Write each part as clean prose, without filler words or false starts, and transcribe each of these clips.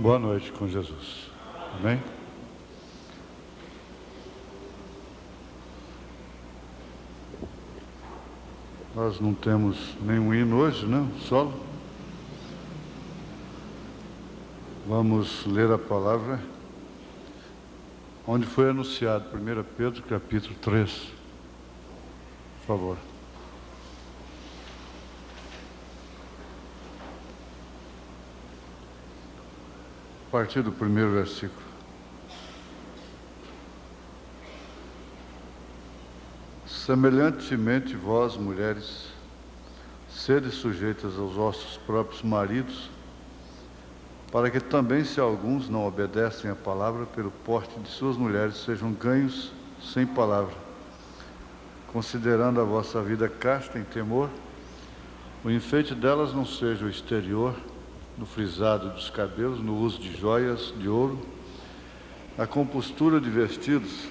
Boa noite com Jesus. Amém? Nós não temos nenhum hino hoje, né? Solo. Vamos ler a palavra onde foi anunciado, 1 Pedro, capítulo 3. Por favor. A partir do primeiro versículo. Semelhantemente, vós, mulheres, sede sujeitas aos vossos próprios maridos, para que também, se alguns não obedecem à palavra, pelo porte de suas mulheres, sejam ganhos sem palavra, considerando a vossa vida casta em temor, o enfeite delas não seja o exterior, no frisado dos cabelos, no uso de joias de ouro, a compostura de vestidos,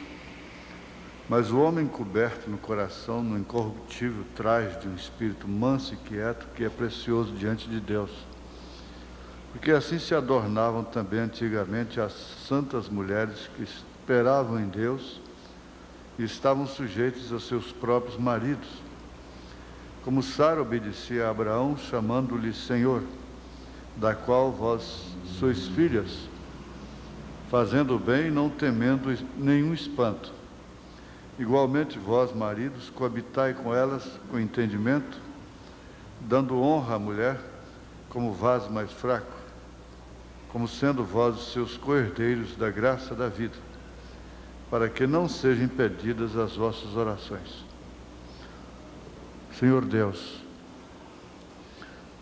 mas o homem coberto no coração, no incorruptível traje de um espírito manso e quieto, que é precioso diante de Deus. Porque assim se adornavam também antigamente as santas mulheres que esperavam em Deus e estavam sujeitas aos seus próprios maridos. Como Sara obedecia a Abraão, chamando-lhe Senhor, da qual vós sois filhas, fazendo o bem e não temendo nenhum espanto. Igualmente vós, maridos, coabitai com elas com entendimento, dando honra à mulher como vaso mais fraco, como sendo vós os seus co-herdeiros da graça da vida, para que não sejam impedidas as vossas orações. Senhor Deus,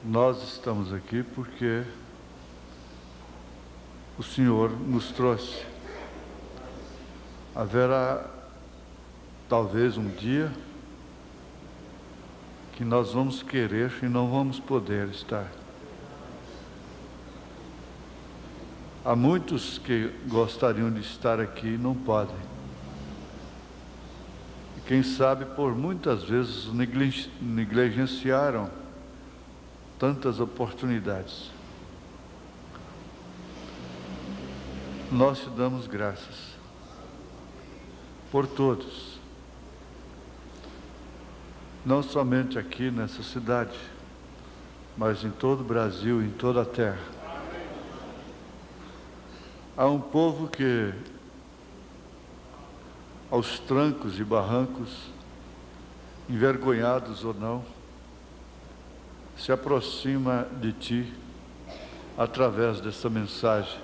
nós estamos aqui porque o Senhor nos trouxe. Haverá talvez um dia que nós vamos querer e não vamos poder estar. Há muitos que gostariam de estar aqui e não podem. E quem sabe por muitas vezes negligenciaram tantas oportunidades. Nós te damos graças por todos, não somente aqui nessa cidade, mas em todo o Brasil, em toda a terra. Há um povo que, aos trancos e barrancos, envergonhados ou não, se aproxima de Ti através dessa mensagem,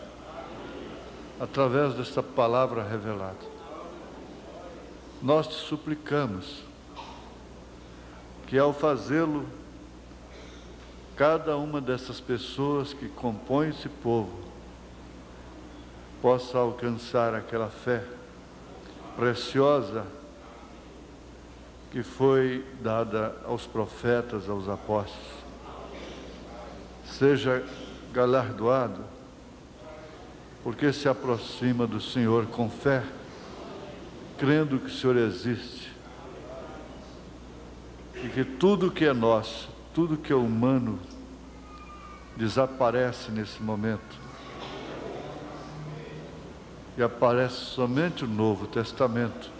através dessa palavra revelada. Nós te suplicamos que, ao fazê-lo, cada uma dessas pessoas que compõem esse povo possa alcançar aquela fé preciosa que foi dada aos profetas, aos apóstolos. Seja galardoado, porque se aproxima do Senhor com fé, crendo que o Senhor existe, e que tudo que é nosso, tudo que é humano, desaparece nesse momento, e aparece somente o Novo Testamento,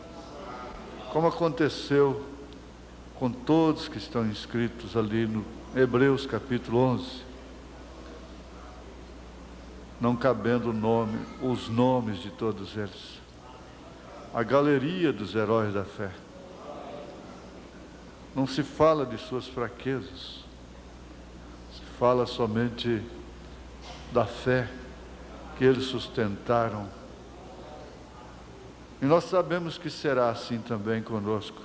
como aconteceu com todos que estão inscritos ali no Hebreus capítulo 11, não cabendo os nomes de todos eles, a galeria dos heróis da fé. Não se fala de suas fraquezas, se fala somente da fé que eles sustentaram. E nós sabemos que será assim também conosco.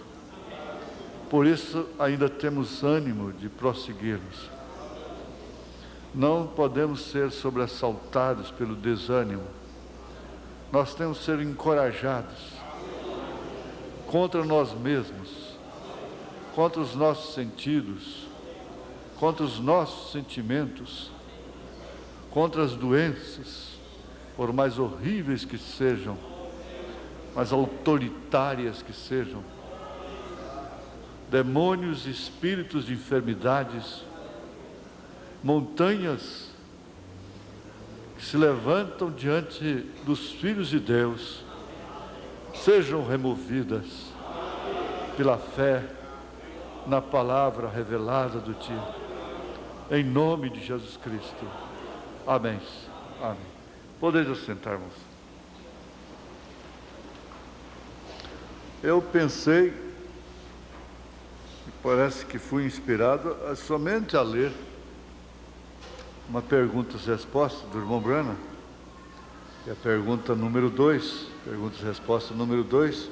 Por isso ainda temos ânimo de prosseguirmos. Não podemos ser sobressaltados pelo desânimo. Nós temos que ser encorajados contra nós mesmos, contra os nossos sentidos, contra os nossos sentimentos, contra as doenças, por mais horríveis que sejam, mais autoritárias que sejam, demônios e espíritos de enfermidades, montanhas que se levantam diante dos filhos de Deus sejam removidas pela fé na palavra revelada do Ti, em nome de Jesus Cristo. Amém. Amém. Podeis assentar-vos. Eu pensei, parece que fui inspirado somente a ler uma perguntas e respostas do irmão Branham, que é a pergunta número 2, perguntas e respostas número 2,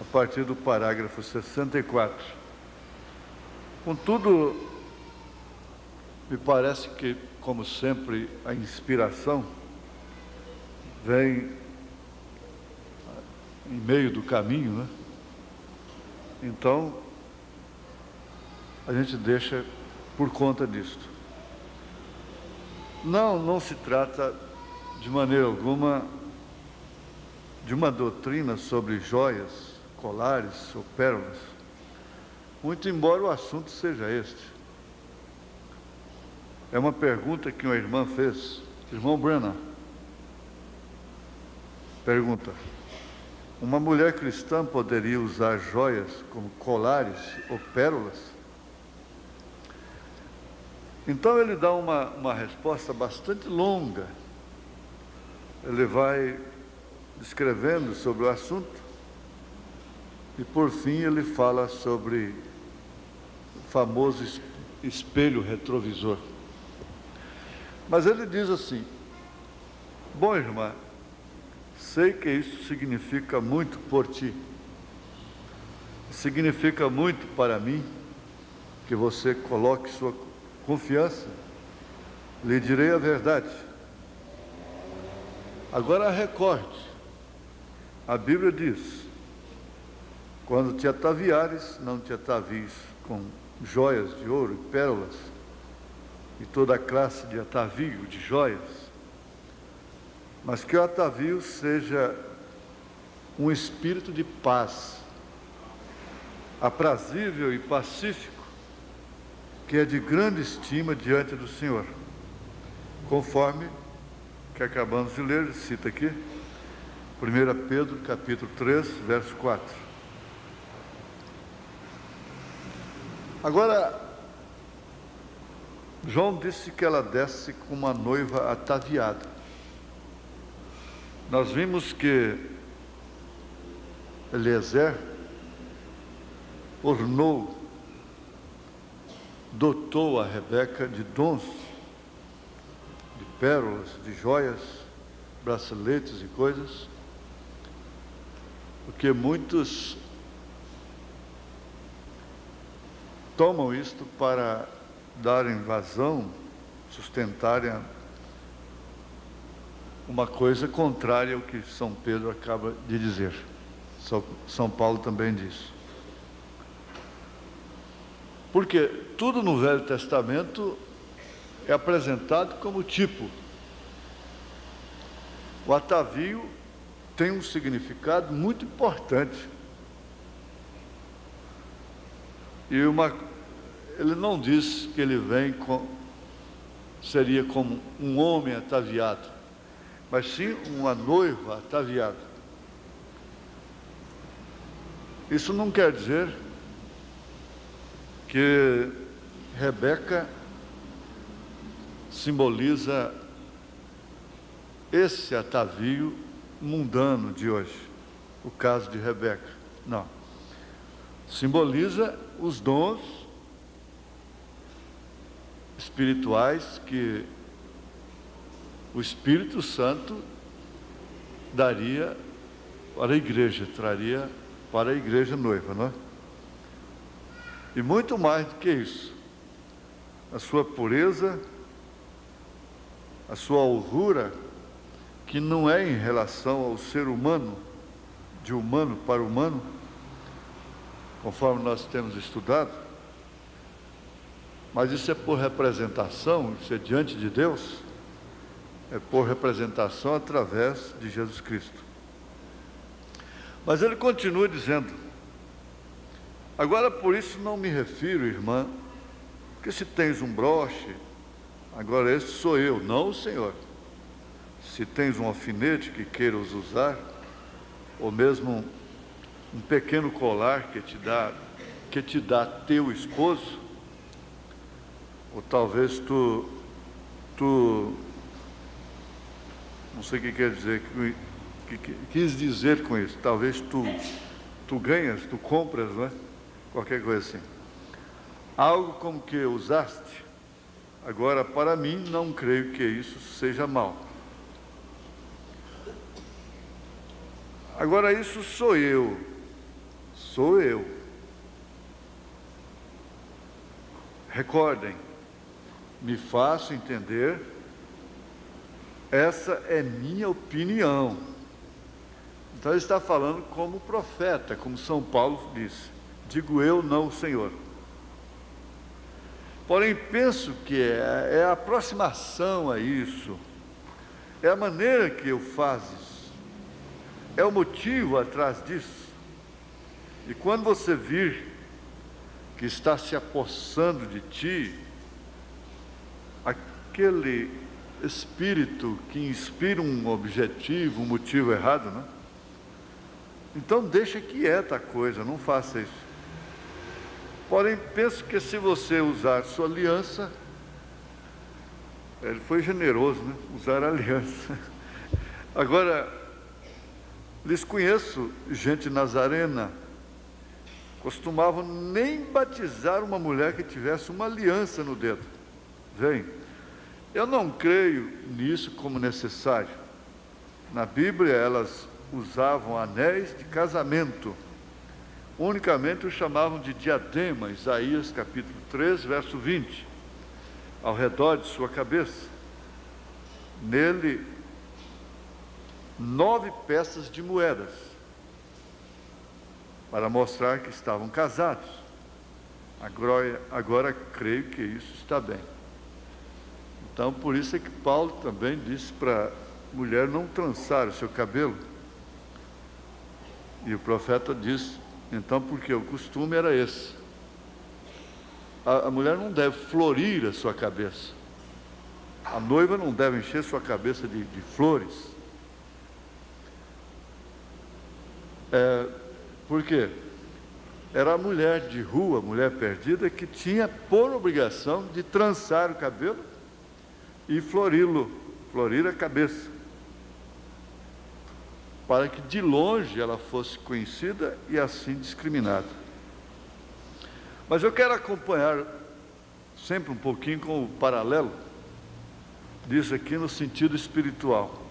a partir do parágrafo 64. Contudo, me parece que, como sempre, a inspiração vem em meio do caminho, né? Então, a gente deixa por conta disto. Não se trata de maneira alguma de uma doutrina sobre joias, colares ou pérolas, muito embora o assunto seja este. É uma pergunta que uma irmã fez, irmão Branham. Pergunta: uma mulher cristã poderia usar joias como colares ou pérolas? Então ele dá uma resposta bastante longa. Ele vai descrevendo sobre o assunto e por fim ele fala sobre o famoso espelho retrovisor. Mas ele diz assim: bom, irmã, sei que isso significa muito por ti, significa muito para mim que você coloque sua confiança. Lhe direi a verdade. Agora recorde, a Bíblia diz: quando te ataviares, não te atavies com joias de ouro e pérolas e toda a classe de atavio de joias, mas que o atavio seja um espírito de paz, aprazível e pacífico, que é de grande estima diante do Senhor, conforme que acabamos de ler, cita aqui, 1 Pedro capítulo 3, verso 4. Agora, João disse que ela desce com uma noiva ataviada. Nós vimos que Eliezer ornou, dotou a Rebeca de dons, de pérolas, de joias, braceletes e coisas, porque muitos tomam isto para darem vazão, sustentarem uma coisa contrária ao que São Pedro acaba de dizer. São Paulo também diz. Porque tudo no Velho Testamento é apresentado como tipo. O atavio tem um significado muito importante. E ele não diz que ele vem seria como um homem ataviado, mas sim uma noiva ataviada. Isso não quer dizer que Rebeca simboliza esse atavio mundano de hoje, o caso de Rebeca. Não. Simboliza os dons espirituais que o Espírito Santo daria para a igreja, traria para a igreja noiva, não é? E muito mais do que isso, a sua pureza, a sua alvura, que não é em relação ao ser humano, de humano para humano, conforme nós temos estudado, mas isso é por representação, isso é diante de Deus, é por representação através de Jesus Cristo. Mas ele continua dizendo: agora por isso não me refiro, irmã, que se tens um broche, agora esse sou eu, não o Senhor. se tens um alfinete que queiras usar, ou mesmo um pequeno colar que te dá teu esposo, ou talvez tu não sei o que quer dizer, que quis dizer com isso, talvez tu ganhas, tu compras, não é? Qualquer coisa assim. Algo como que usaste. Agora, para mim, não creio que isso seja mal. Agora, isso sou eu. Recordem, me faço entender, essa é minha opinião. Então, ele está falando como profeta, como São Paulo disse. Digo eu, não o Senhor. Porém, penso que é a aproximação a isso, é a maneira que eu faço isso, é o motivo atrás disso. E quando você vir que está se apossando de ti, aquele espírito que inspira um objetivo, um motivo errado, né? Então deixa quieta a coisa, não faça isso. Porém, penso que se você usar sua aliança, ele foi generoso, né? Usar a aliança. Agora, lhes conheço gente nazarena, costumavam nem batizar uma mulher que tivesse uma aliança no dedo. Vem, eu não creio nisso como necessário. Na Bíblia, elas usavam anéis de casamento. Unicamente o chamavam de diadema, Isaías capítulo 3, verso 20, ao redor de sua cabeça. Nele, 9 peças de moedas, para mostrar que estavam casados. Agora creio que isso está bem. Então, por isso é que Paulo também disse para a mulher não trançar o seu cabelo. E o profeta disse, então, porque o costume era esse. A mulher não deve florir a sua cabeça. A noiva não deve encher sua cabeça de flores. Por quê? Era a mulher de rua, a mulher perdida, que tinha por obrigação de trançar o cabelo e florir a cabeça, para que de longe ela fosse conhecida e assim discriminada. Mas eu quero acompanhar sempre um pouquinho com o paralelo disso aqui no sentido espiritual.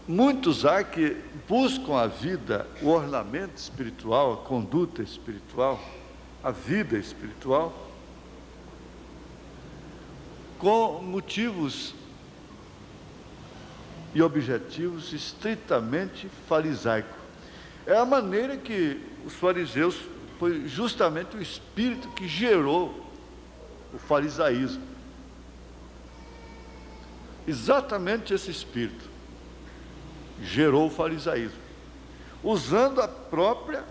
Muitos há que buscam a vida, o ornamento espiritual, a conduta espiritual, a vida espiritual, com motivos e objetivos estritamente farisaicos. É a maneira que os fariseus, foi justamente o espírito que gerou o farisaísmo. Exatamente esse espírito gerou o farisaísmo, usando a própria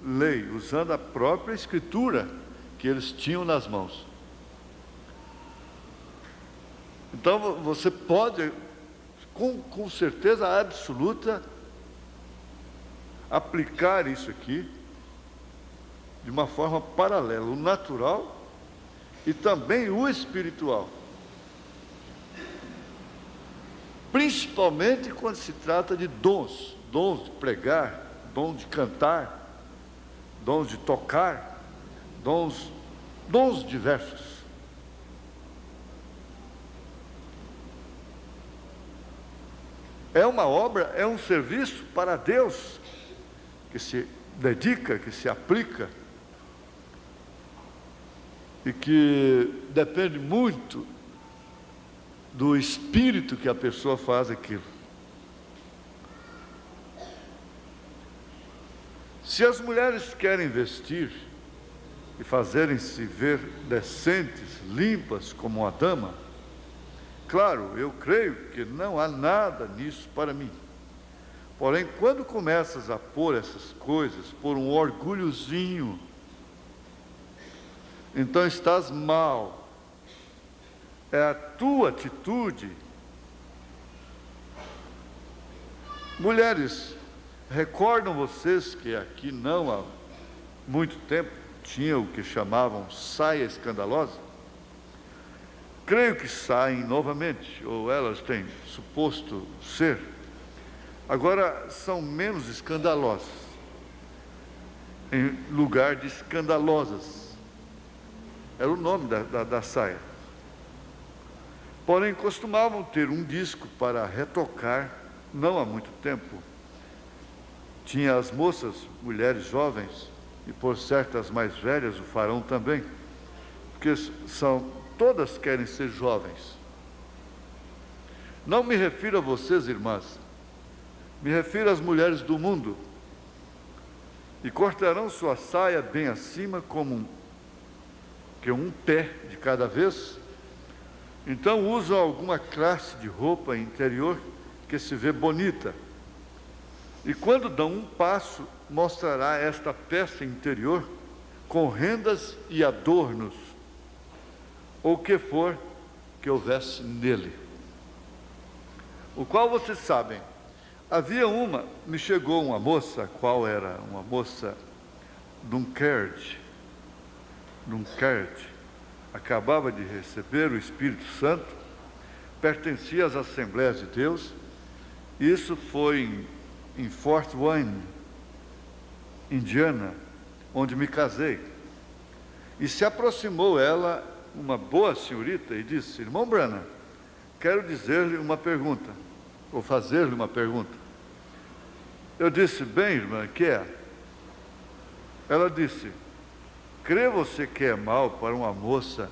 lei, usando a própria escritura que eles tinham nas mãos. Então você pode, com certeza absoluta, aplicar isso aqui de uma forma paralela, o natural e também o espiritual. Principalmente quando se trata de dons de pregar, dons de cantar, dons de tocar, dons diversos. É uma obra, é um serviço para Deus, que se dedica, que se aplica, e que depende muito do espírito que a pessoa faz aquilo. Se as mulheres querem vestir e fazerem-se ver decentes, limpas como uma dama, claro, eu creio que não há nada nisso para mim. Porém, quando começas a pôr essas coisas por um orgulhozinho, então estás mal. é a tua atitude. Mulheres, recordam vocês que aqui não há muito tempo tinha o que chamavam saia escandalosa? Creio que saem novamente, ou elas têm suposto ser. Agora são menos escandalosas, em lugar de escandalosas. Era o nome da saia. Porém, costumavam ter um disco para retocar, não há muito tempo. Tinha as moças, mulheres jovens, e por certas mais velhas o farão também, porque todas querem ser jovens. Não me refiro a vocês, irmãs, me refiro às mulheres do mundo, e cortarão sua saia bem acima, como um pé de cada vez. Então usam alguma classe de roupa interior que se vê bonita. E quando dão um passo, mostrará esta peça interior com rendas e adornos, ou o que for que houvesse nele. O qual vocês sabem, me chegou uma moça, a qual era uma moça Dunkerque, acabava de receber o Espírito Santo, pertencia às Assembleias de Deus. Isso foi em Fort Wayne, Indiana, onde me casei. E se aproximou ela, uma boa senhorita, e disse: irmão Branham, quero dizer-lhe uma pergunta, ou fazer-lhe uma pergunta. Eu disse: bem, irmã, que é? Ela disse: crê você que é mal para uma moça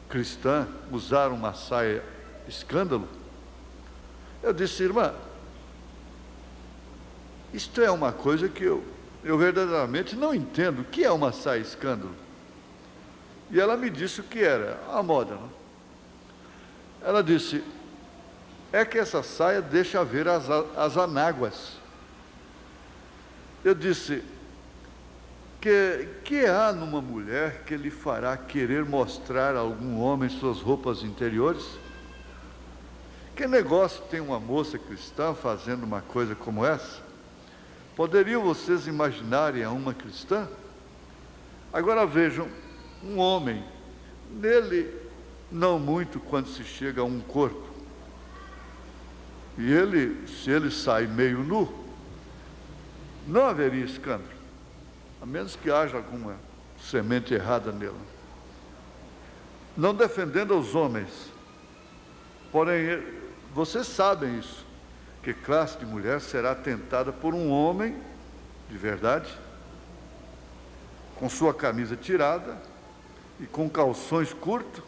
cristã usar uma saia escândalo? Eu disse: irmã, isto é uma coisa que eu verdadeiramente não entendo. O que é uma saia escândalo? E ela me disse o que era, a moda, não? Ela disse: é que essa saia deixa ver as anáguas. Eu disse: que há numa mulher que lhe fará querer mostrar a algum homem suas roupas interiores? Que negócio tem uma moça cristã fazendo uma coisa como essa? Poderiam vocês imaginarem a uma cristã? Agora vejam, um homem, nele não muito quando se chega a um corpo. E se ele sai meio nu, não haveria escândalo, a menos que haja alguma semente errada nela. Não defendendo os homens, porém, vocês sabem isso, que classe de mulher será tentada por um homem de verdade, com sua camisa tirada e com calções curtos,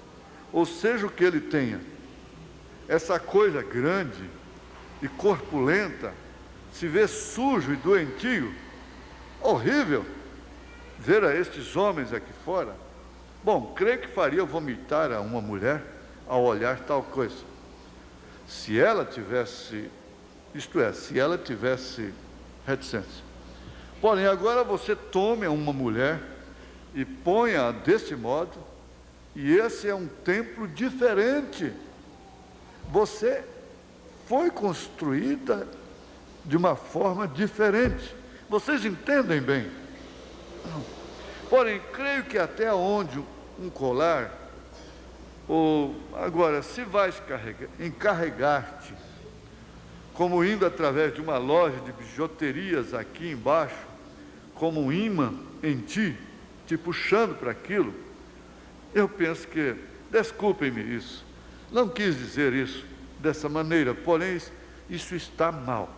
ou seja o que ele tenha. Essa coisa grande e corpulenta se vê sujo e doentio, horrível ver a estes homens aqui fora. Bom, creio que faria vomitar a uma mulher ao olhar tal coisa. Se ela tivesse reticência. Porém, agora você tome uma mulher e ponha desse modo, e esse é um templo diferente. Você foi construída de uma forma diferente. Vocês entendem bem? Porém, creio que até onde um colar, ou agora, se vais encarregar-te, como indo através de uma loja de bijuterias aqui embaixo, como um imã em ti, te puxando para aquilo, eu penso que, desculpem-me isso, não quis dizer isso dessa maneira, porém, isso está mal.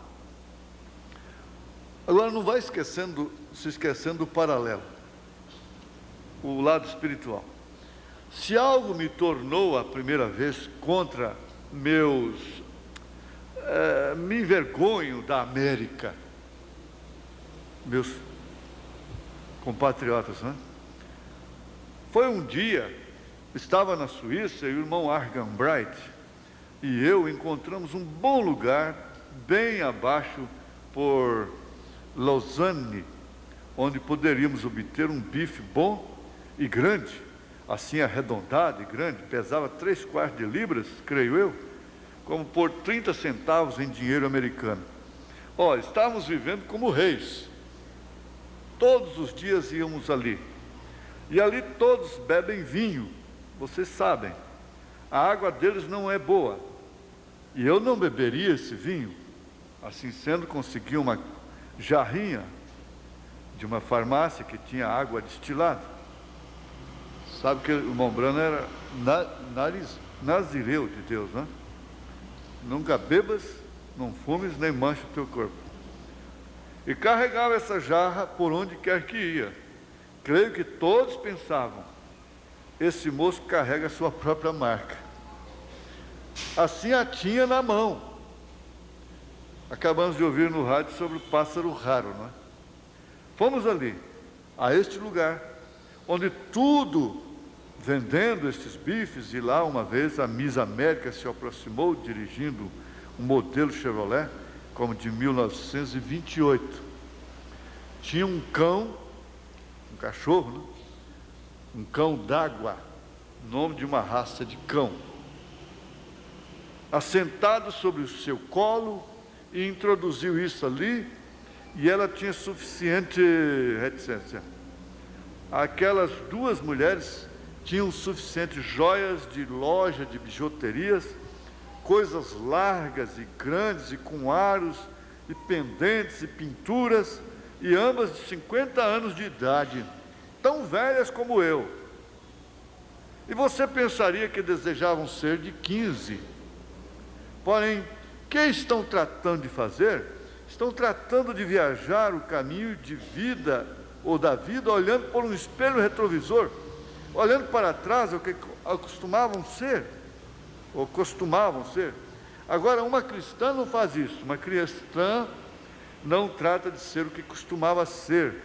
Agora, não vai se esquecendo do paralelo, o lado espiritual. Se algo me tornou a primeira vez contra me envergonho da América, meus compatriotas, né? Foi um dia, estava na Suíça, e o irmão Argan Bright e eu encontramos um bom lugar, bem abaixo por Lausanne, onde poderíamos obter um bife bom e grande, assim arredondado e grande, pesava 3/4 de libras, creio eu, como por 30 centavos em dinheiro americano. Olha, estávamos vivendo como reis. Todos os dias íamos ali. E ali todos bebem vinho, vocês sabem. A água deles não é boa. E eu não beberia esse vinho. Assim sendo, consegui uma jarrinha de uma farmácia que tinha água destilada. Sabe que o irmão Branham era nazireu de Deus, né? Nunca bebas, não fumes, nem manche o teu corpo. E carregava essa jarra por onde quer que ia. Creio que todos pensavam, esse moço carrega a sua própria marca. Assim a tinha na mão. Acabamos de ouvir no rádio sobre o pássaro raro, não é? Fomos ali, a este lugar, onde tudo, vendendo estes bifes, e lá uma vez a Miss América se aproximou dirigindo um modelo Chevrolet, como de 1928. Tinha um cão, um cachorro, né? Um cão d'água, nome de uma raça de cão, assentado sobre o seu colo, e introduziu isso ali, e ela tinha suficiente reticência. Aquelas duas mulheres tinham suficientes joias de loja, de bijuterias, coisas largas e grandes, e com aros, e pendentes, e pinturas, e ambas de 50 anos de idade, tão velhas como eu. E você pensaria que desejavam ser de 15. Porém, o que estão tratando de fazer? Estão tratando de viajar o caminho de vida, ou da vida, olhando por um espelho retrovisor, olhando para trás, o que costumavam ser. Agora, uma cristã não faz isso. Uma cristã não trata de ser o que costumava ser.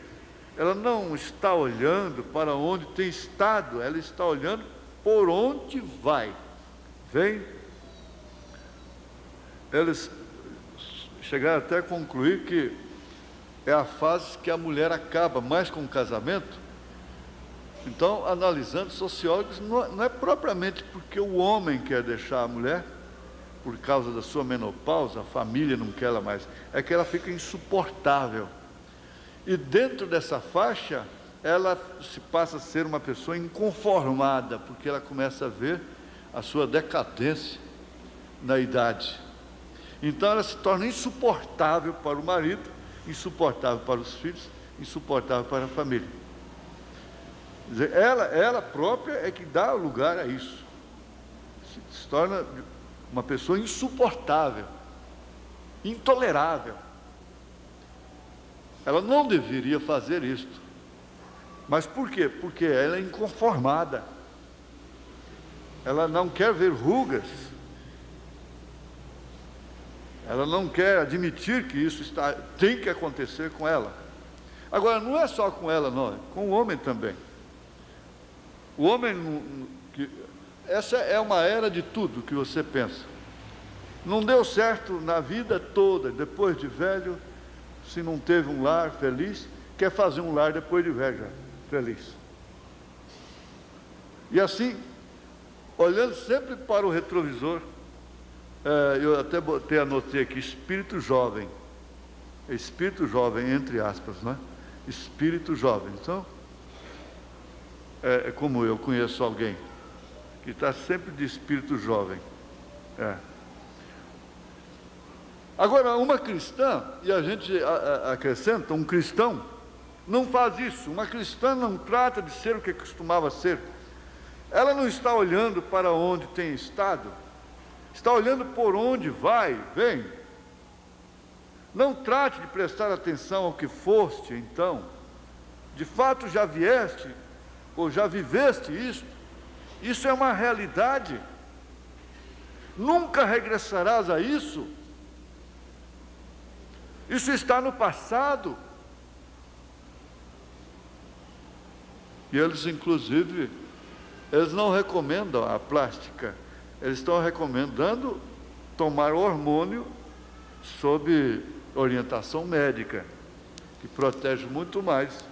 Ela não está olhando para onde tem estado, ela está olhando por onde vai. Vem? Eles chegaram até a concluir que é a fase que a mulher acaba mais com o casamento. Então, analisando, sociólogos, não é propriamente porque o homem quer deixar a mulher, por causa da sua menopausa, a família não quer ela mais, é que ela fica insuportável. E dentro dessa faixa, ela se passa a ser uma pessoa inconformada, porque ela começa a ver a sua decadência na idade. Então ela se torna insuportável para o marido, insuportável para os filhos, insuportável para a família. Quer dizer, ela própria é que dá lugar a isso. Se torna uma pessoa insuportável, intolerável. Ela não deveria fazer isto. Mas por quê? Porque ela é inconformada. Ela não quer ver rugas. Ela não quer admitir que isso tem que acontecer com ela. Agora, não é só com ela, não, é com o homem também. O homem, essa é uma era de tudo que você pensa. Não deu certo na vida toda, depois de velho, se não teve um lar feliz, quer fazer um lar depois de velho, feliz. E assim, olhando sempre para o retrovisor, eu até anotei aqui, espírito jovem, entre aspas, né? Espírito jovem. Então, é como eu conheço alguém que está sempre de espírito jovem. Agora, uma cristã, e a gente acrescenta, um cristão, não faz isso. Uma cristã não trata de ser o que costumava ser. Ela não está olhando para onde tem estado, está olhando por onde vai, vem. Não trate de prestar atenção ao que foste, então. De fato, já vieste, ou já viveste isso. Isso é uma realidade. Nunca regressarás a isso. Isso está no passado. E eles, inclusive, eles não recomendam a plástica. Eles estão recomendando tomar hormônio sob orientação médica, que protege muito mais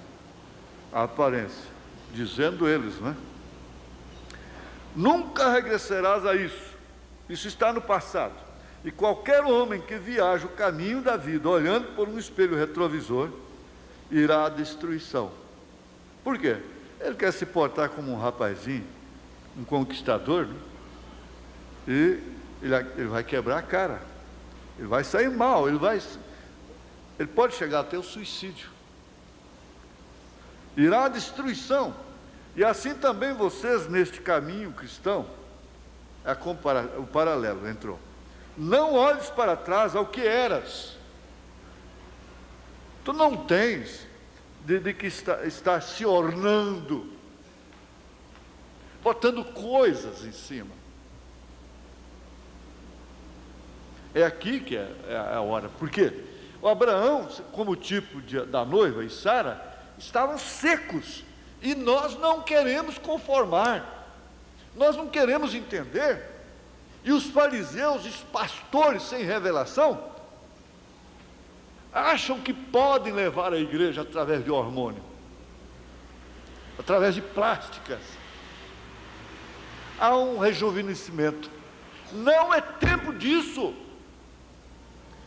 a aparência, dizendo eles, né? Nunca regressarás a isso. Isso está no passado. E qualquer homem que viaja o caminho da vida olhando por um espelho retrovisor irá à destruição. Por quê? Ele quer se portar como um rapazinho, um conquistador, né? E ele vai quebrar a cara. Ele vai sair mal, ele pode chegar até o suicídio. Irá à destruição. E assim também vocês, neste caminho cristão, o paralelo entrou. Não olhes para trás ao que eras. Tu não tens de que está se ornando, botando coisas em cima. É aqui que é a hora. Por quê? O Abraão, como tipo da noiva e Sara, estavam secos. E nós não queremos conformar. Nós não queremos entender. E os fariseus, os pastores sem revelação, acham que podem levar a igreja através de hormônio, através de plásticas. Há um rejuvenescimento. Não é tempo disso.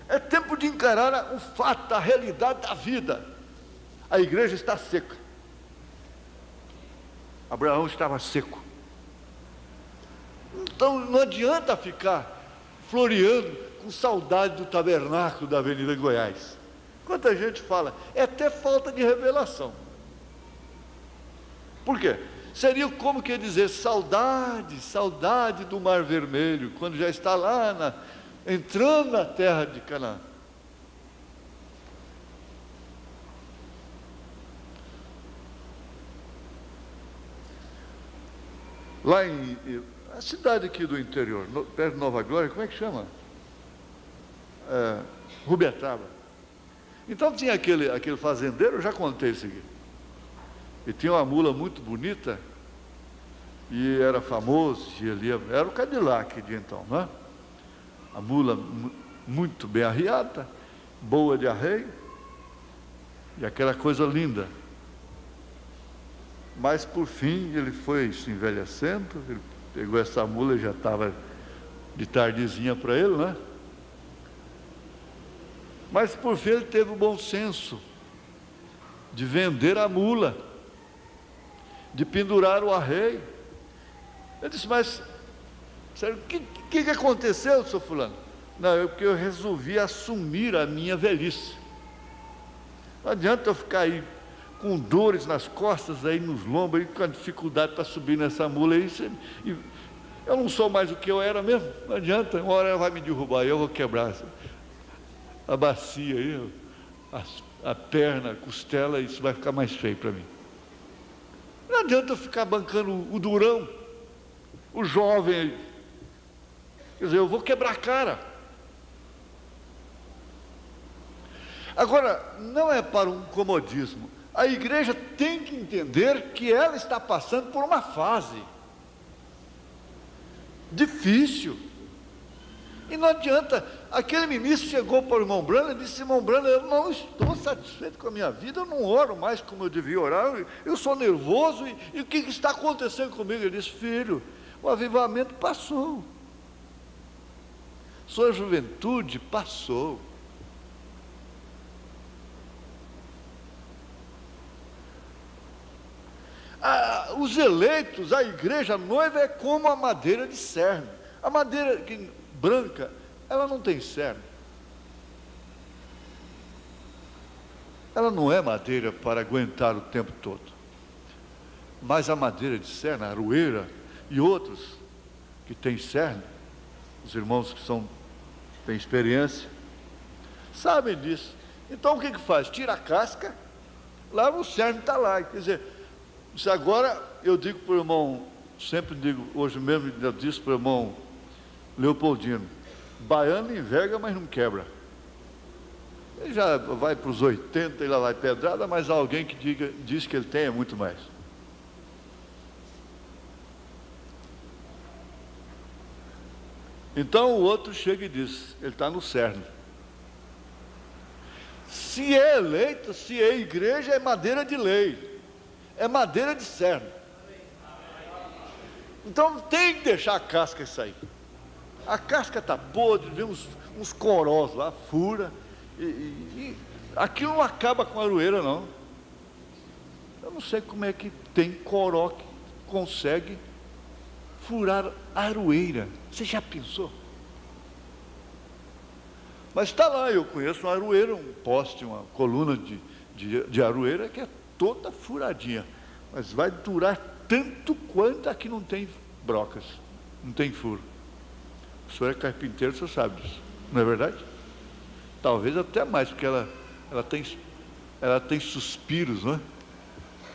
É tempo de encarar o fato, a realidade da vida. A igreja está seca. Abraão estava seco. Então não adianta ficar floreando com saudade do tabernáculo da Avenida Goiás. Quanta gente fala, é até falta de revelação. Por quê? Seria como que dizer saudade do Mar Vermelho, quando já está lá entrando na terra de Canaã. Lá a cidade aqui do interior, perto de Nova Glória, como é que chama? Rubiataba. Então tinha aquele fazendeiro, eu já contei isso aqui. E tinha uma mula muito bonita, e era famoso, era o Cadillac de então, não é? A mula muito bem arriada, boa de arreio, e aquela coisa linda. Mas por fim ele foi se envelhecendo, ele pegou essa mula e já estava de tardezinha para ele, né? Mas por fim ele teve o bom senso de vender a mula, de pendurar o arreio. Eu disse, mas sério, o que aconteceu, seu fulano? Não, porque eu resolvi assumir a minha velhice. Não adianta eu ficar aí com dores nas costas, aí nos lombos, aí, com a dificuldade para subir nessa mula aí, eu não sou mais o que eu era mesmo. Não adianta, uma hora ela vai me derrubar, eu vou quebrar a bacia aí, a perna, a costela, isso vai ficar mais feio para mim. Não adianta eu ficar bancando o durão, o jovem, quer dizer, eu vou quebrar a cara. Agora, não é para um comodismo. A igreja tem que entender que ela está passando por uma fase difícil. E não adianta, aquele ministro chegou para o irmão Brana e disse, irmão Brana, eu não estou satisfeito com a minha vida, eu não oro mais como eu devia orar, eu sou nervoso, e o que está acontecendo comigo? Ele disse, filho, o avivamento passou, sua juventude passou. Os eleitos, a igreja noiva é como a madeira de cerne. A madeira branca, ela não tem cerne. Ela não é madeira para aguentar o tempo todo. Mas a madeira de cerne, a aroeira e outros que têm cerne, os irmãos que têm experiência, sabem disso. Então o que faz? Tira a casca, lá o cerne está lá. Quer dizer, se agora eu digo para o irmão, sempre digo, hoje mesmo eu disse para o irmão Leopoldino, baiano enverga, mas não quebra. Ele já vai para os 80, ele lá vai pedrada, mas há alguém que diz que ele tem é muito mais. Então o outro chega e diz, ele está no cerne. Se é eleito, se é igreja, é madeira de lei, é madeira de cerne. Então tem que deixar a casca sair. A casca está podre, vem uns corós lá, fura, e aquilo não acaba com a aroeira, não. Eu não sei como é que tem coró que consegue furar a aroeira. Você já pensou? Mas está lá, eu conheço uma aroeira, um poste, uma coluna de aroeira que é toda furadinha, mas vai durar tanto quanto a que não tem brocas, não tem furo. O senhor é carpinteiro, o senhor sabe disso, não é verdade? Talvez até mais, porque ela tem suspiros, não é?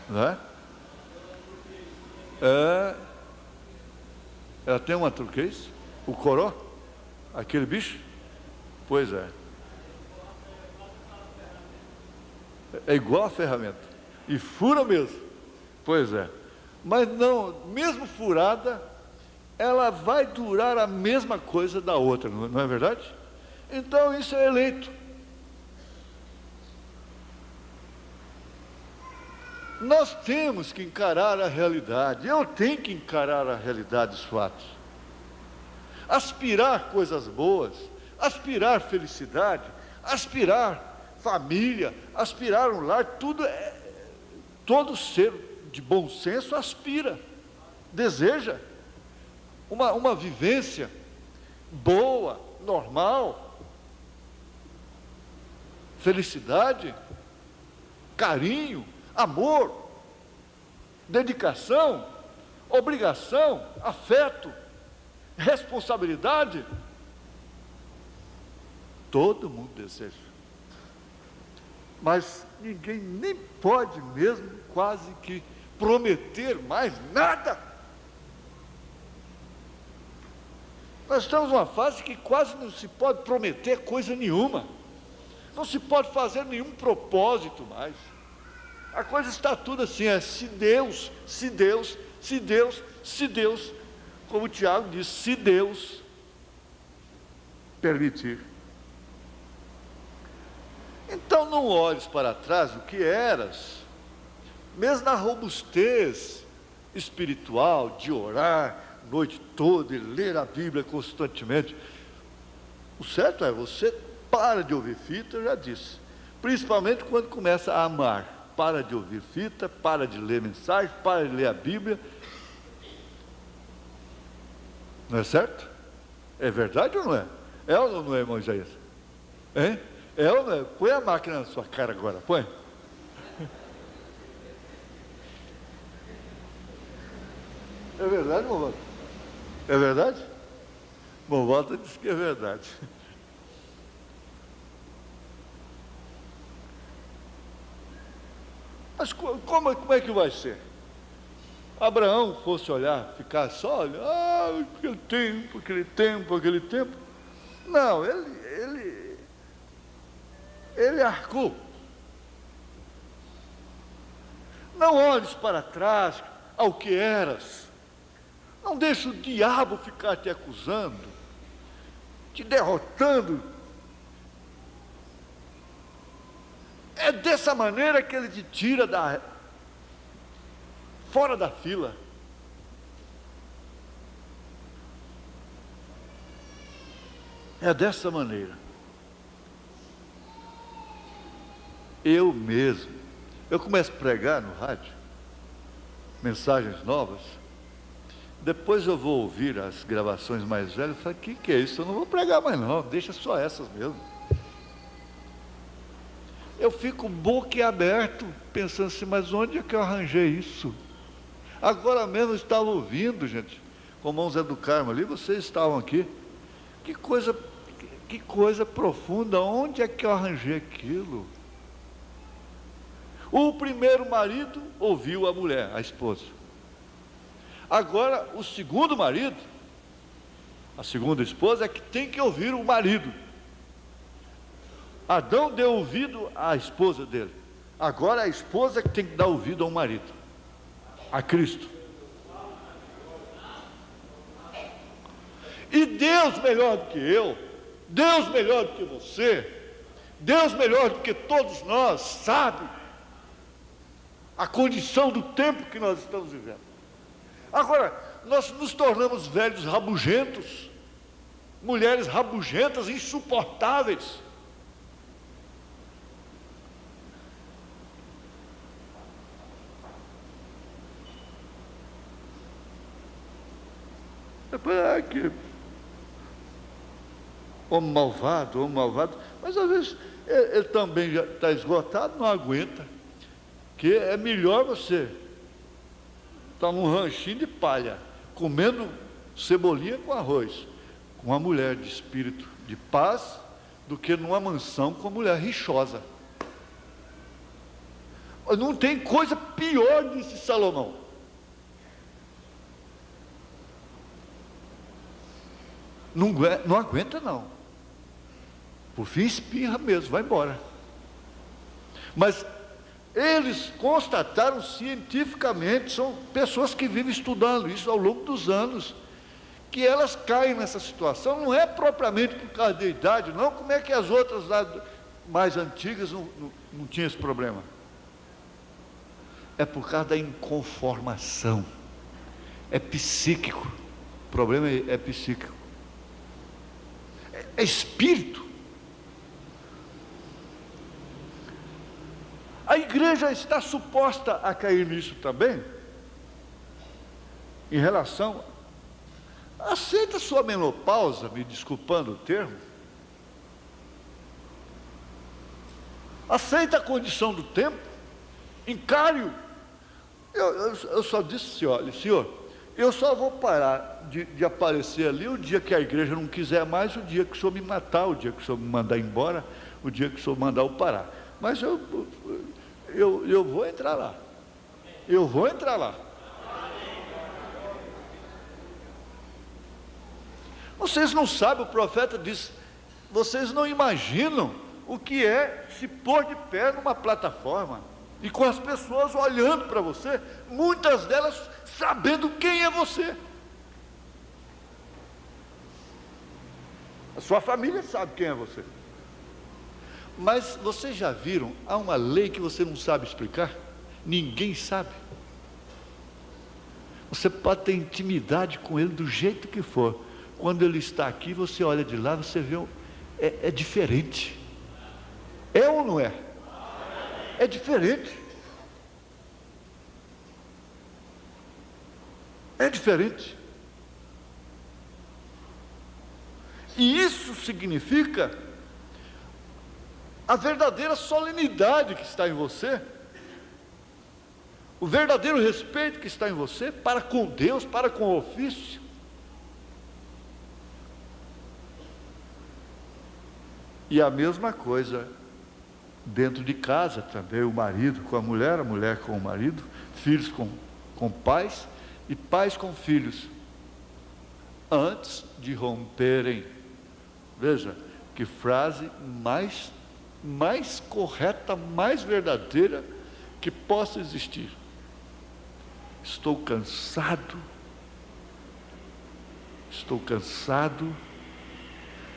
Não é? Ela tem uma turquês? O coró? Aquele bicho? Pois é. É igual a ferramenta. E fura mesmo. Pois é. Mas não, mesmo furada, ela vai durar a mesma coisa da outra, não é verdade? Então isso é eleito. Nós temos que encarar a realidade. Eu tenho que encarar a realidade dos fatos. Aspirar coisas boas, aspirar felicidade, aspirar família, aspirar um lar, todo ser de bom senso aspira, deseja uma vivência boa, normal, felicidade, carinho, amor, dedicação, obrigação, afeto, responsabilidade. Todo mundo deseja. Mas ninguém nem pode mesmo quase que prometer mais nada. Nós estamos numa fase que quase não se pode prometer coisa nenhuma. Não se pode fazer nenhum propósito mais. A coisa está tudo assim, se Deus, se Deus, se Deus, se Deus, como o Tiago diz, se Deus permitir. Então não olhes para trás o que eras, mesmo na robustez espiritual, de orar noite toda e ler a Bíblia constantemente. O certo é, você para de ouvir fita, eu já disse, principalmente quando começa a amar. Para de ouvir fita, para de ler mensagem, para de ler a Bíblia. Não é certo? É verdade ou não é? É ou não é, irmão Isaías? Hein? É ou não é? Põe a máquina na sua cara agora, põe. É verdade, irmão Walter? É verdade? Irmão Walter disse que é verdade. Mas como é que vai ser? Abraão fosse olhar, ficar só olhando, aquele tempo. Não, ele arcou. Não olhes para trás ao que eras. Não deixe o diabo ficar te acusando, te derrotando. É dessa maneira que ele te tira fora da fila. É dessa maneira. Eu começo a pregar no rádio, mensagens novas, depois eu vou ouvir as gravações mais velhas e falo, que é isso? Eu não vou pregar mais não, deixa só essas mesmo. Eu fico boquiaberto, pensando assim, mas onde é que eu arranjei isso? Agora mesmo eu estava ouvindo, gente, com o irmão Zé do Carmo ali, vocês estavam aqui, que coisa profunda, onde é que eu arranjei aquilo? O primeiro marido ouviu a mulher, a esposa. Agora, o segundo marido, a segunda esposa, é que tem que ouvir o marido. Adão deu ouvido à esposa dele. Agora a esposa que tem que dar ouvido ao marido, a Cristo. E Deus melhor do que eu, Deus melhor do que você, Deus melhor do que todos nós, sabe a condição do tempo que nós estamos vivendo. Agora, nós nos tornamos velhos rabugentos, mulheres rabugentas, insuportáveis. Que homem malvado, mas às vezes ele também já está esgotado, não aguenta, que é melhor você estar num ranchinho de palha, comendo cebolinha com arroz, com uma mulher de espírito de paz, do que numa mansão com uma mulher rixosa. Não tem coisa pior, disse Salomão. Não aguenta não. Por fim espirra mesmo, vai embora. Mas eles constataram cientificamente, são pessoas que vivem estudando isso ao longo dos anos, que elas caem nessa situação, não é propriamente por causa da idade, não. Como é que as outras mais antigas não tinham esse problema? É por causa da inconformação, é psíquico, o problema é psíquico, é espírito. A igreja está suposta a cair nisso também, em relação, aceita sua menopausa, me desculpando o termo, aceita a condição do tempo, encare-o. Eu só disse assim, olha, senhor, eu só vou parar de aparecer ali o dia que a igreja não quiser mais, o dia que o senhor me matar, o dia que o senhor me mandar embora, o dia que o senhor mandar eu parar. Mas eu vou entrar lá. Eu vou entrar lá. Vocês não sabem, o profeta diz, vocês não imaginam o que é se pôr de pé numa plataforma e com as pessoas olhando para você, muitas delas sabendo quem é você. A sua família sabe quem é você. Mas vocês já viram, há uma lei que você não sabe explicar? Ninguém sabe. Você pode ter intimidade com ele do jeito que for. Quando ele está aqui, você olha de lá, você vê, é diferente. É ou não é? É diferente. É diferente. E isso significa a verdadeira solenidade que está em você, o verdadeiro respeito que está em você para com Deus, para com o ofício. E a mesma coisa dentro de casa também, o marido com a mulher com o marido, filhos com pais e pais com filhos, antes de romperem. Veja, que frase mais correta, mais verdadeira que possa existir. Estou cansado,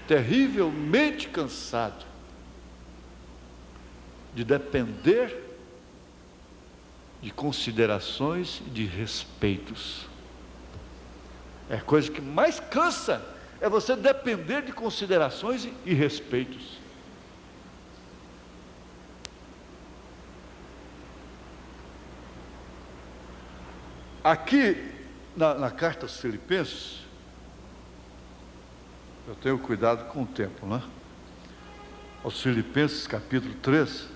terrivelmente cansado de depender de considerações e de respeitos. É a coisa que mais cansa, é você depender de considerações e respeitos. Aqui, na carta aos Filipenses, eu tenho cuidado com o tempo, né? Aos Filipenses, capítulo 3,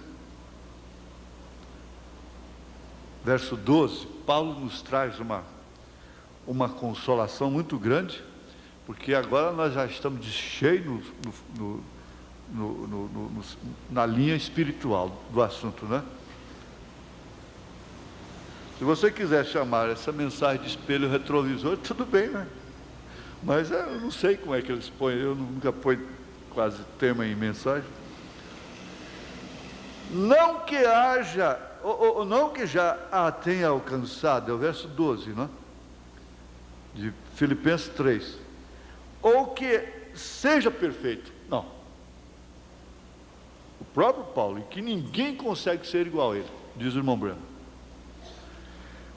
verso 12, Paulo nos traz uma consolação muito grande, porque agora nós já estamos de cheio na linha espiritual do assunto, né? Se você quiser chamar essa mensagem de espelho retrovisor, tudo bem, né? Mas eu não sei como é que eles põem, eu nunca ponho quase tema em mensagem. Não que haja, ou não que já a tenha alcançado, é o verso 12, né? De Filipenses 3. Ou que seja perfeito. Não. O próprio Paulo, e que ninguém consegue ser igual a ele, diz o irmão Branco.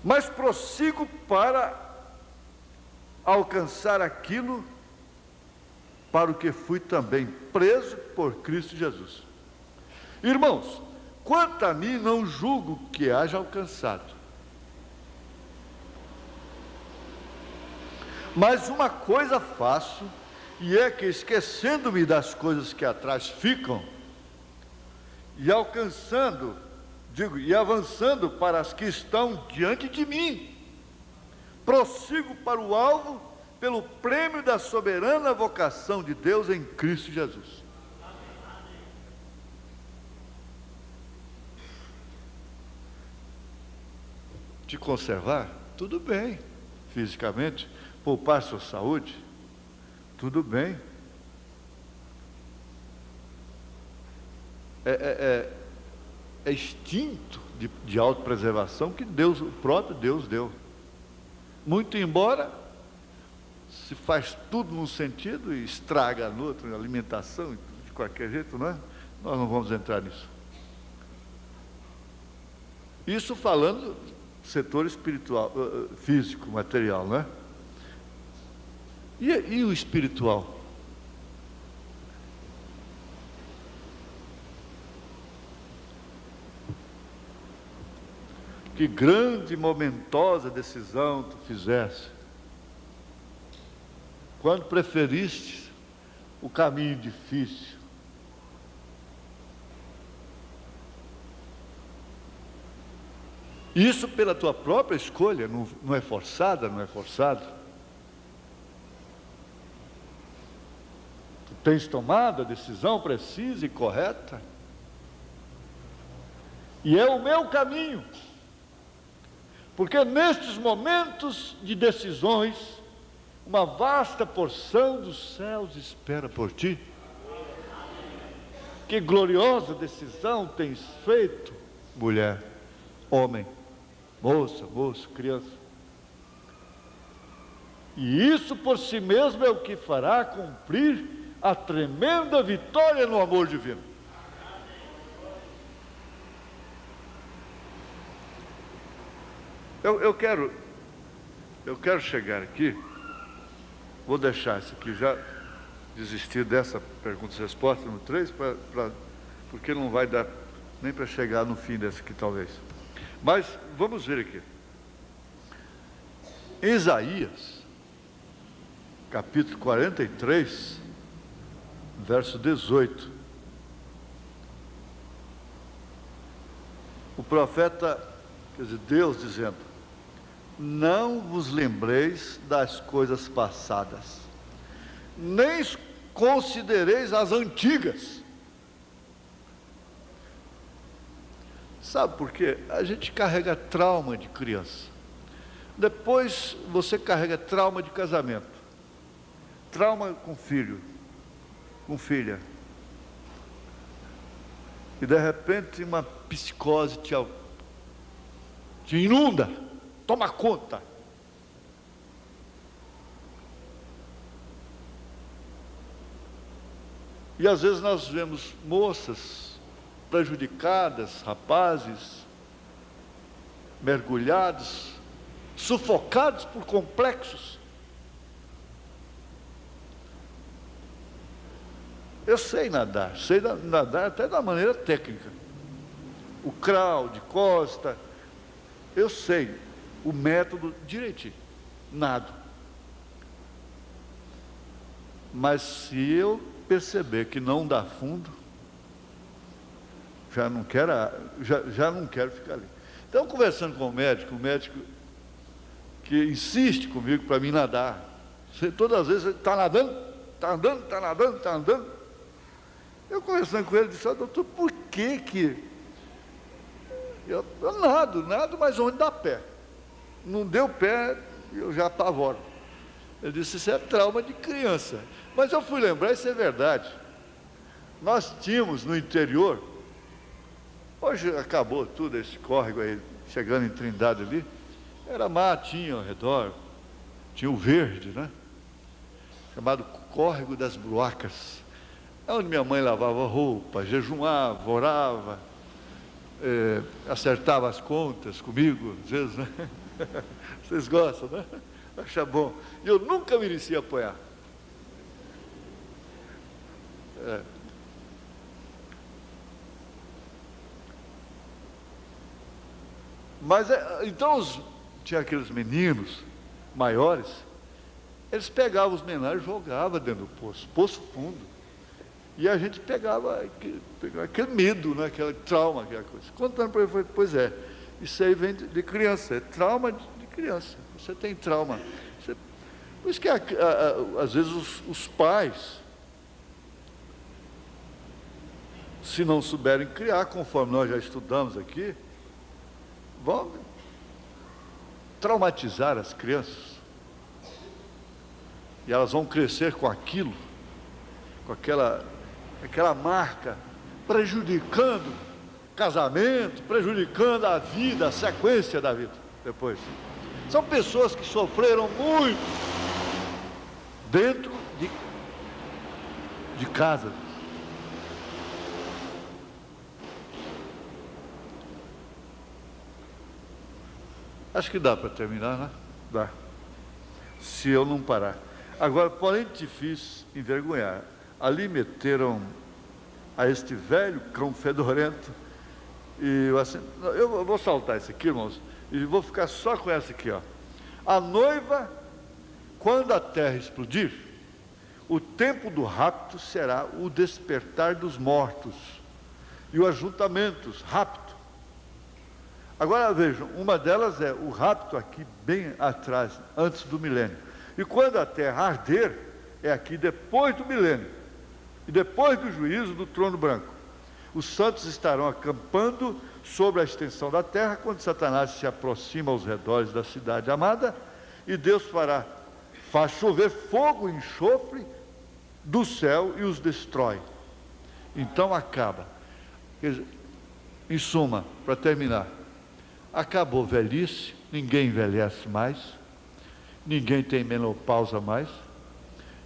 Mas prossigo para alcançar aquilo para o que fui também preso por Cristo Jesus. Irmãos, quanto a mim, não julgo que haja alcançado. Mas uma coisa faço, e é que, esquecendo-me das coisas que atrás ficam, e avançando para as que estão diante de mim, prossigo para o alvo, pelo prêmio da soberana vocação de Deus em Cristo Jesus. Te conservar? Tudo bem, fisicamente. Poupar sua saúde? Tudo bem. É instinto de autopreservação que Deus, o próprio Deus deu. Muito embora se faz tudo num sentido e estraga no outro, alimentação, de qualquer jeito, não é? Nós não vamos entrar nisso. Isso falando do setor espiritual, físico, material, não é? E o espiritual? Que grande e momentosa decisão tu fizeste, quando preferiste o caminho difícil. Isso pela tua própria escolha, não é forçada, não é forçado. Tu tens tomado a decisão precisa e correta. E é o meu caminho. Porque nestes momentos de decisões, uma vasta porção dos céus espera por ti. Que gloriosa decisão tens feito, mulher, homem, moça, moço, criança. E isso por si mesmo é o que fará cumprir a tremenda vitória no amor divino. Eu quero chegar aqui, vou deixar isso aqui, já desistir dessa pergunta e resposta no 3, porque não vai dar nem para chegar no fim dessa aqui talvez. Mas vamos ver aqui. Em Isaías, capítulo 43, verso 18. O profeta, quer dizer, Deus dizendo: não vos lembreis das coisas passadas, nem considereis as antigas. Sabe por quê? A gente carrega trauma de criança. Depois você carrega trauma de casamento, trauma com filho, com filha. E de repente uma psicose te inunda, toma conta. E às vezes nós vemos moças prejudicadas, rapazes mergulhados, sufocados por complexos. Eu sei nadar até da maneira técnica. O crawl de costa, eu sei o método direitinho, nado. Mas se eu perceber que não dá fundo, já não quero ficar ali. Então, conversando com o médico que insiste comigo para mim nadar, todas as vezes ele está nadando, está andando. Eu conversando com ele, disse: doutor, por que eu nado, mas onde dá pé? Não deu pé, eu já apavoro. Ele disse: isso é trauma de criança. Mas eu fui lembrar, isso é verdade. Nós tínhamos no interior, hoje acabou tudo, esse córrego aí, chegando em Trindade ali, era matinho ao redor, tinha o verde, né? Chamado Córrego das Bruacas. É onde minha mãe lavava roupa, jejuava, orava, acertava as contas comigo, às vezes, né? Vocês gostam, né? Acha bom. E eu nunca mereci apoiar. Mas, então, tinha aqueles meninos maiores, eles pegavam os menores e jogavam dentro do poço fundo. E a gente pegava aquele medo, né, aquele trauma, aquela coisa. Contando para ele, falei, pois é, isso aí vem de criança, é trauma de criança. Você tem trauma. Por isso que, às vezes, os pais, se não souberem criar, conforme nós já estudamos aqui, vão traumatizar as crianças. E elas vão crescer com aquilo, com aquela marca, prejudicando o casamento, prejudicando a vida, a sequência da vida depois. São pessoas que sofreram muito dentro de casa. Acho que dá para terminar, né? Dá. Se eu não parar. Agora, porém te fiz envergonhar. Ali meteram a este velho cão fedorento. E eu vou saltar esse aqui, irmãos, e vou ficar só com essa aqui, ó. A noiva, quando a terra explodir, o tempo do rapto será o despertar dos mortos e o ajuntamento rápido. Agora vejam, uma delas é o rapto aqui bem atrás, antes do milênio. E quando a terra arder, é aqui depois do milênio. E depois do juízo do trono branco. Os santos estarão acampando sobre a extensão da terra, quando Satanás se aproxima aos redores da cidade amada, e Deus faz chover fogo e enxofre do céu e os destrói. Então acaba. Em suma, para terminar, acabou velhice, ninguém envelhece mais, ninguém tem menopausa mais,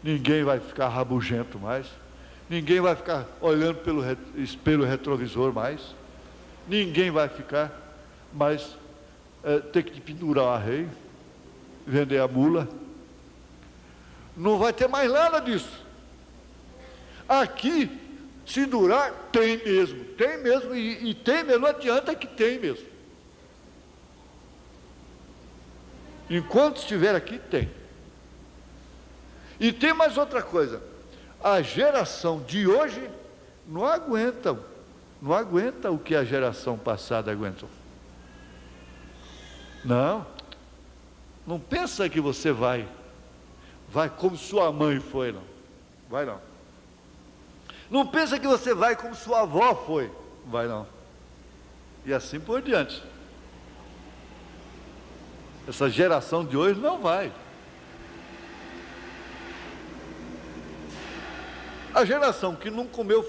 ninguém vai ficar rabugento mais, ninguém vai ficar olhando pelo espelho retrovisor mais, ninguém vai ficar mais ter que pendurar o arreio, vender a mula, não vai ter mais nada disso. Aqui, se durar, tem mesmo, e tem mesmo, não adianta que tem mesmo. Enquanto estiver aqui, tem. E tem mais outra coisa, a geração de hoje não aguenta o que a geração passada aguentou. Não pensa que você vai como sua mãe foi, não. Vai não. Não pensa que você vai como sua avó foi, vai não. E assim por diante. Essa geração de hoje não vai. A geração que não comeu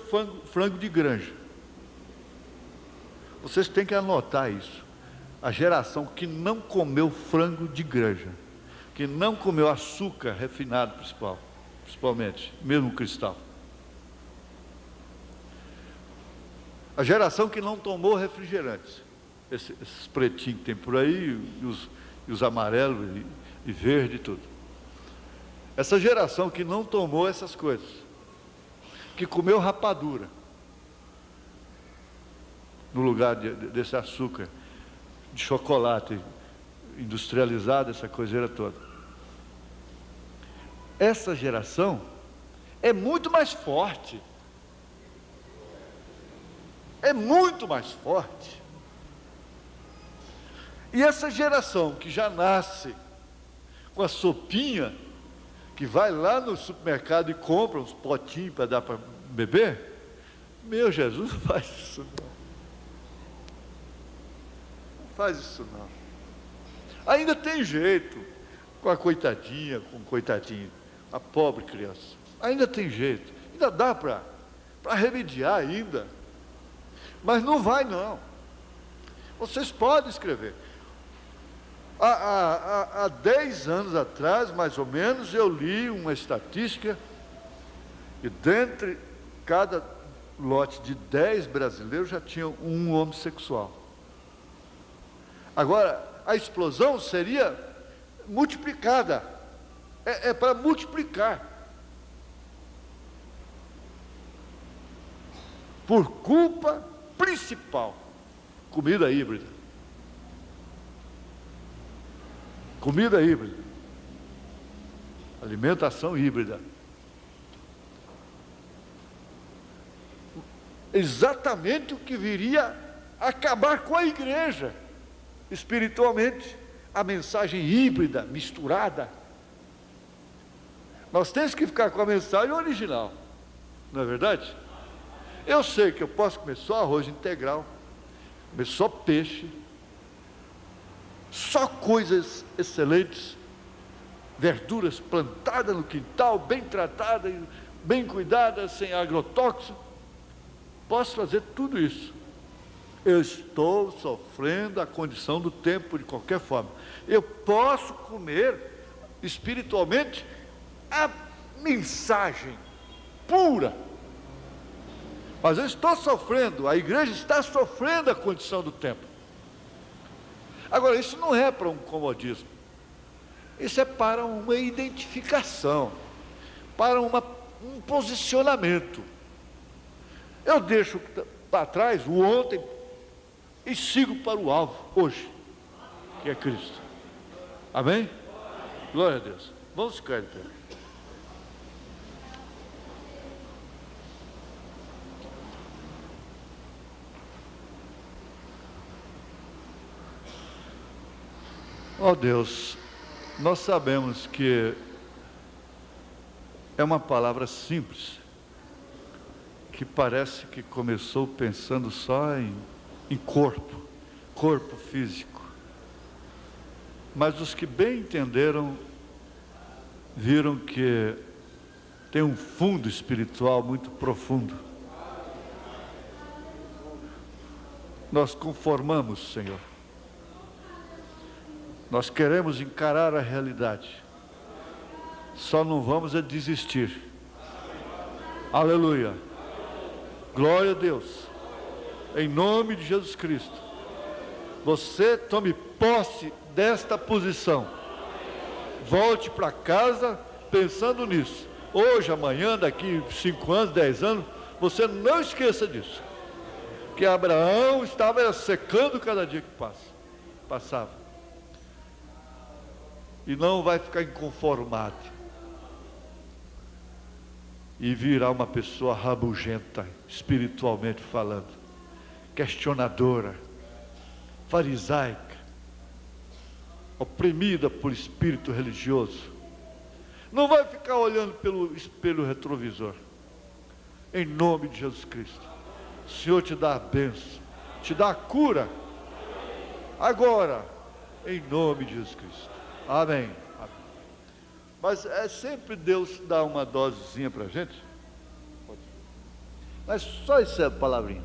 frango de granja. Vocês têm que anotar isso. A geração que não comeu frango de granja, que não comeu açúcar refinado principalmente, mesmo cristal. A geração que não tomou refrigerantes, esses pretinhos que tem por aí, e os amarelos e verde e tudo. Essa geração que não tomou essas coisas, que comeu rapadura, no lugar desse açúcar, de chocolate industrializado, essa coiseira toda. Essa geração é muito mais forte. É muito mais forte. E essa geração que já nasce com a sopinha, que vai lá no supermercado e compra uns potinhos para dar para beber, meu Jesus, não faz isso não. Não faz isso não. Ainda tem jeito, com a coitadinha, com o coitadinho, a pobre criança. Ainda tem jeito, ainda dá para remediar ainda. Mas não vai não. Vocês podem escrever. Há 10 anos atrás, mais ou menos, eu li uma estatística que dentre cada lote de 10 brasileiros já tinha um homossexual. Agora, a explosão seria multiplicada. É para multiplicar. Por culpa principal, comida híbrida. Comida híbrida. Alimentação híbrida. Exatamente o que viria a acabar com a igreja, espiritualmente. A mensagem híbrida, misturada. Nós temos que ficar com a mensagem original, não é verdade? Eu sei que eu posso comer só arroz integral, comer só peixe, só coisas excelentes, verduras plantadas no quintal, bem tratadas, bem cuidadas, sem agrotóxico. Posso fazer tudo isso. Eu estou sofrendo a condição do tempo de qualquer forma. Eu posso comer espiritualmente a mensagem pura, mas eu estou sofrendo, a igreja está sofrendo a condição do tempo. Agora, isso não é para um comodismo, isso é para uma identificação, para um posicionamento. Eu deixo para trás o ontem e sigo para o alvo, hoje, que é Cristo. Amém? Glória a Deus. Vamos ficar de pé. Ó Deus, nós sabemos que é uma palavra simples, que parece que começou pensando só em corpo físico. Mas os que bem entenderam, viram que tem um fundo espiritual muito profundo. Nós conformamos, Senhor. Nós queremos encarar a realidade. Só não vamos desistir. Aleluia. Glória a Deus. Em nome de Jesus Cristo. Você tome posse desta posição. Volte para casa pensando nisso. Hoje, amanhã, daqui 5 anos, 10 anos, você não esqueça disso. Que Abraão estava secando cada dia que passava. E não vai ficar inconformado. E virá uma pessoa rabugenta, espiritualmente falando, questionadora, farisaica, oprimida por espírito religioso. Não vai ficar olhando pelo espelho retrovisor. Em nome de Jesus Cristo. O Senhor te dá a bênção, te dá a cura. Agora, em nome de Jesus Cristo. Amém. Amém. Mas é sempre Deus dá uma dosezinha para a gente. Mas só essa palavrinha.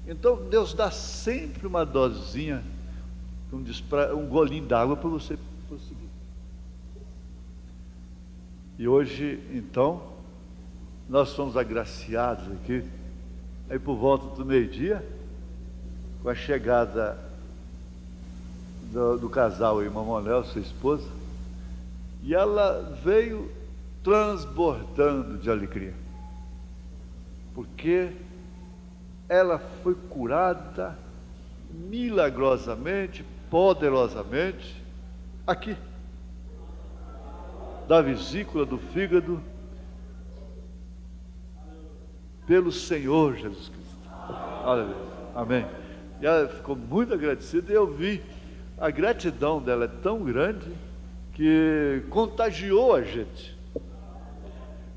Então Deus dá sempre uma dosezinha, um golinho d'água para você prosseguir. E hoje, então, nós somos agraciados aqui, aí por volta do meio-dia, com a chegada do casal, irmã Monel, sua esposa, e ela veio transbordando de alegria, porque ela foi curada milagrosamente, poderosamente, aqui, da vesícula do fígado, pelo Senhor Jesus Cristo. Aleluia. Amém. E ela ficou muito agradecida, e eu vi a gratidão dela é tão grande que contagiou a gente.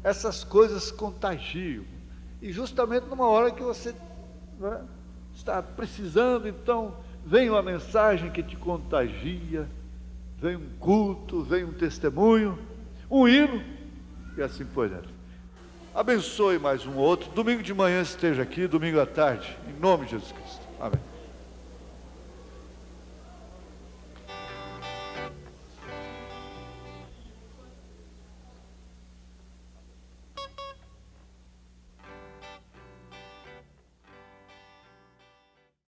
Essas coisas contagiam, e justamente numa hora que você está precisando, então vem uma mensagem que te contagia, vem um culto, vem um testemunho, um hino, e assim por diante. Abençoe mais um ou outro. Domingo de manhã esteja aqui, domingo à tarde, em nome de Jesus Cristo. Amém.